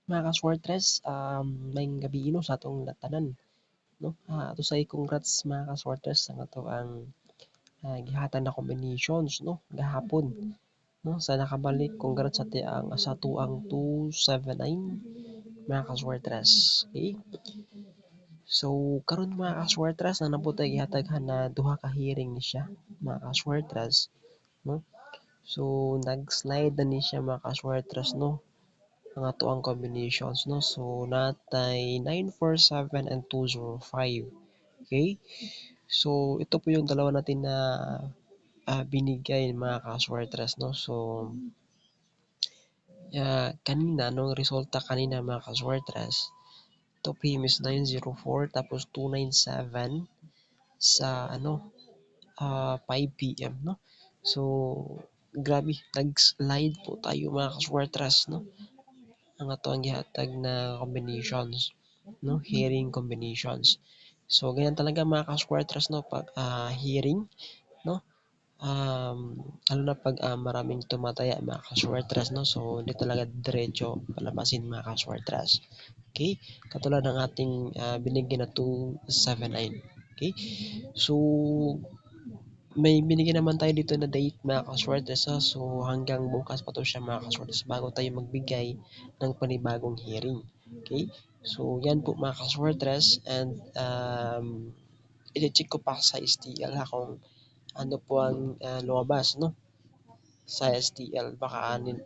Mga ka-Swartres, maayong gabi sa atong tanan, no? Ato say congrats mga ka-Swartres ang ato ang gihatag na combinations, no? Gahapon, no? Sa nakabalik, congrats sa ato ang 279 mga ka-Swartres. Okay? So karon mga ka-Swartres na naputay gihataghan na duha ka hearing ni siya mga ka-Swartres, no? So nag-slide na ni siya mga ka-Swartres, no? Ang ato ang combinations, no? So natay 947 and 205. Okay? So ito po yung dalawa natin na binigay mga ka-Swartres, no? So kanina nung resulta kanina mga ka-Swartres, ito po is 904 tapos 297 sa 5 PM, no? So grabe, nag-slide po tayo mga ka-Swartres, no? Ang ato ang gihatag na combinations, no? Hearing combinations. So ganyan talaga mga ka-Swartres, no? Pag hearing, no? Lalo na pag maraming tumataya mga ka-Swartres, no? So hindi talaga diretso palabasin mga ka-Swartres. Okay? Katulad ng ating binigyan na 279. Okay? So may binigyan naman tayo dito na date mga ka-Swartres, ha? So hanggang bukas pa to siya mga ka-Swartres bago tayo magbigay ng panibagong hearing. Okay? So yan po mga ka-Swartres, and i-check ko pa sa STL ha kung ano po ang lumabas, no? Sa STL baka ano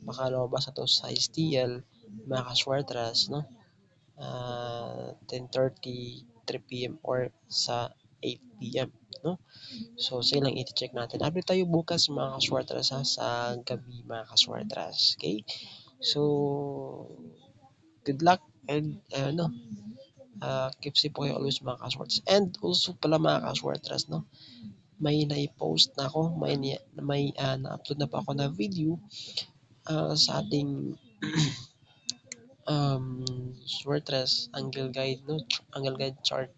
baka lumabas na to sa STL mga ka-Swartres, no? 10:30, 3 PM or sa 8 PM, no? So sige lang i-check natin. Update tayo bukas mga ka-Swartres ha, sa gabi mga ka-Swartres. Okay? So good luck, and keep safe po kayo always mga ka-Swartres. And also pala mga ka-Swartres, no? May na-post na ako, may na-upload na pa ako na video sa ating um, Swartres angle guide, no? Angle guide chart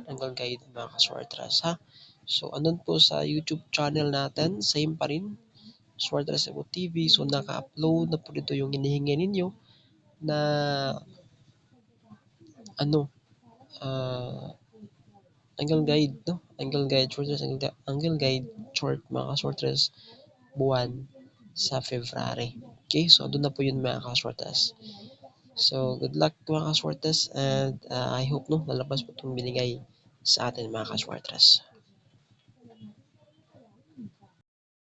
angle guide mga ka-Swartres, ha. So andun po sa YouTube channel natin, same pa rin, Swartres Cebu TV. So naka-upload na po dito yung hinihingi ninyo na ano uh, angle guide, no? Angle guide, Swartres angle guide chart mga ka-Swartres buwan sa February. Okay, so doon na po yun mga ka-Swartres. So good luck mga ka-Swartres, and I hope no lalabas po itong binigay sa atin mga ka-Swartres.